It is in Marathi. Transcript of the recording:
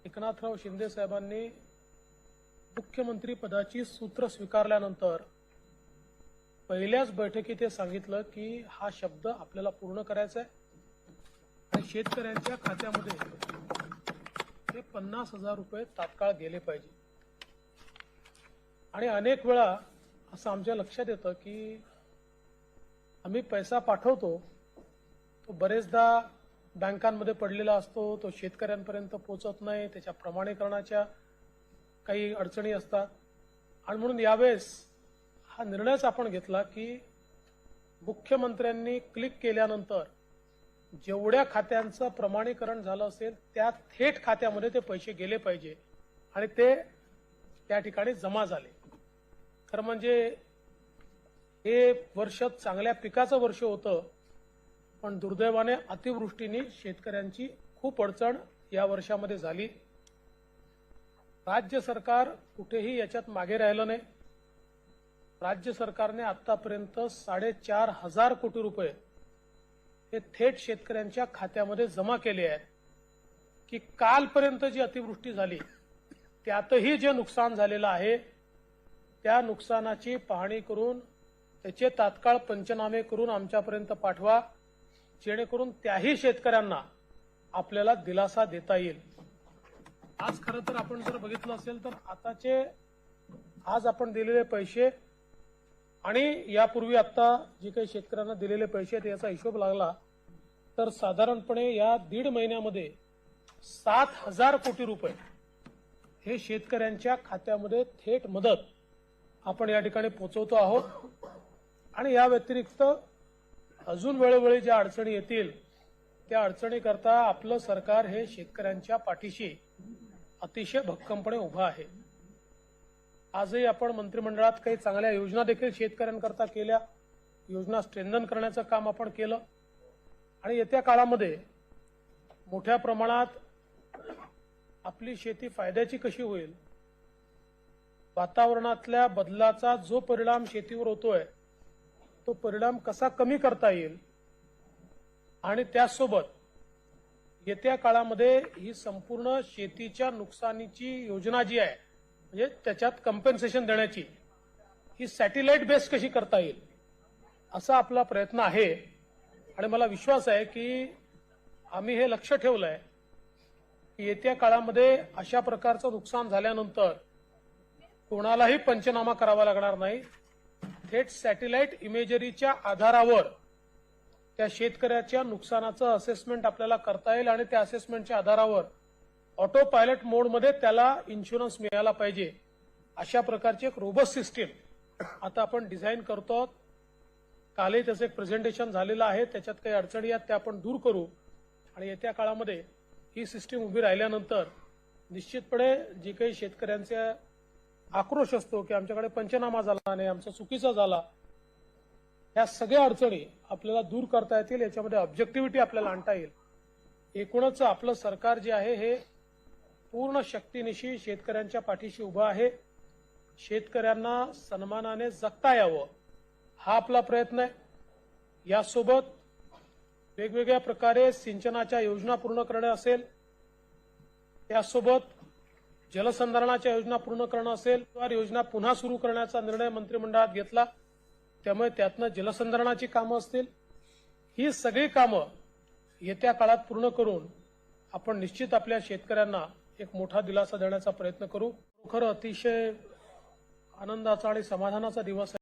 एकनाथराव शिंदे साहेबांनी मुख्यमंत्री पदाची सूत्र स्वीकारल्यानंतर पहिल्याच बैठकीत हे सांगितलं की हा शब्द आपल्याला पूर्ण करायचा आहे आणि शेतकऱ्यांच्या खात्यामध्ये हे 50,000 रुपये तात्काळ गेले पाहिजे। आणि अनेक वेळा असं आमच्या लक्षात येतं की आम्ही पैसा पाठवतो तो बरेचदा बँकांमध्ये पडलेला असतो, तो शेतकऱ्यांपर्यंत पोहोचत नाही, त्याच्या प्रमाणीकरणाच्या काही अडचणी असतात। आणि म्हणून यावेळेस हा निर्णयच आपण घेतला की मुख्यमंत्र्यांनी क्लिक केल्यानंतर जेवढ्या खात्यांचं प्रमाणीकरण झालं असेल त्या थेट खात्यामध्ये ते पैसे गेले पाहिजे आणि ते त्या ठिकाणी जमा झाले। खरं म्हणजे हे वर्ष चांगल्या पिकाचं वर्ष होतं, पण दुर्दैवाने अतिवृष्टीने शेतकऱ्यांची खूप अडचण या वर्षामध्ये झाली। राज्य सरकार कुठेही याच्यात मागे राहिलं नाही। राज्य सरकारने आतापर्यंत 4,500 कोटी रुपये हे थेट शेतकऱ्यांच्या खात्यामध्ये जमा केले आहेत की कालपर्यंत जी अतिवृष्टी झाली त्यातही जे नुकसान झालेलं आहे त्या नुकसानाची पाहणी करून त्याचे तात्काळ पंचनामे करून आमच्यापर्यंत पाठवा, जेणेकरून त्याही शेतकऱ्यांना आपल्याला दिलासा देता येईल। आज खरं तर आपण जर बघितलं असेल तर आज आपण दिलेले पैसे आणि यापूर्वी आता जे काही शेतकऱ्यांना दिलेले पैसे आहेत याचा हिशोब लागला तर साधारणपणे या 1.5 महिन्यामध्ये 7,000 कोटी रुपये हे शेतकऱ्यांच्या खात्यामध्ये थेट मदत आपण या ठिकाणी पोहोचवतो आहोत। आणि या व्यतिरिक्त अजून वेळोवेळी ज्या अडचणी येतील त्या अडचणीकरता आपलं सरकार हे शेतकऱ्यांच्या पाठीशी अतिशय भक्कमपणे उभं आहे। आजही आपण मंत्रिमंडळात काही चांगल्या योजना देखील शेतकऱ्यांकरता केल्या, योजना स्ट्रेंथन करण्याचं काम आपण केलं आणि येत्या काळामध्ये मोठ्या प्रमाणात आपली शेती फायद्याची कशी होईल, वातावरणातल्या बदलाचा जो परिणाम शेतीवर होतोय तो परिणाम कसा कमी करता येईल आणि त्यासोबत येत्या काळामध्ये ही संपूर्ण शेतीच्या नुकसानीची योजना जी आहे म्हणजे त्याच्यात कम्पेन्सेशन देण्याची ही सॅटेलाइट बेस्ड कशी करता येईल असा आपला प्रयत्न आहे। आणि मला विश्वास आहे की आम्ही हे लक्ष ठेवलंय की येत्या काळामध्ये अशा प्रकारचं नुकसान झाल्यानंतर कोणालाही पंचनामा करावा लागणार नाही। थेट सॅटेलाइट इमेजरीच्या आधारावर त्या शेतकऱ्याच्या नुकसानाचं असेसमेंट आपल्याला करता येईल आणि त्या असेसमेंटच्या आधारावर ऑटो पायलट मोडमध्ये त्याला इन्शुरन्स मिळाला पाहिजे अशा प्रकारची एक रोबस्ट सिस्टीम आता आपण डिझाईन करतो। कालही त्याचं एक प्रेझेंटेशन झालेलं आहे, त्याच्यात काही अडचणी आहेत त्या आपण दूर करू आणि येत्या काळामध्ये ही सिस्टीम उभी राहिल्यानंतर निश्चितपणे जे काही शेतकऱ्यांचे आक्रोश असतो की आमच्याकडे पंचनामा झाला नाही, आमचा चुकीचा झाला, या सगळ्या अडचणी आपल्याला दूर करता येतील, याच्यामध्ये ऑब्जेक्टिव्हिटी आपल्याला आणता येईल। एकूणच आपलं सरकार जे आहे हे पूर्ण शक्तीनिशी शेतकऱ्यांच्या पाठीशी उभं आहे। शेतकऱ्यांना सन्मानाने जगता यावं हा आपला प्रयत्न आहे। यासोबत वेगवेगळ्या प्रकारे सिंचनाच्या योजना पूर्ण करणे असेल, त्यासोबत जलसंधारणाच्या योजना पूर्ण करणं असेल, योजना पुन्हा सुरू करण्याचा निर्णय मंत्रिमंडळात घेतला, त्यामुळे त्यातनं जलसंधारणाची कामं असतील, ही सगळी कामं येत्या काळात पूर्ण करून आपण निश्चित आपल्या शेतकऱ्यांना एक मोठा दिलासा देण्याचा प्रयत्न करू। खरं अतिशय आनंदाचा आणि समाधानाचा दिवस आहे।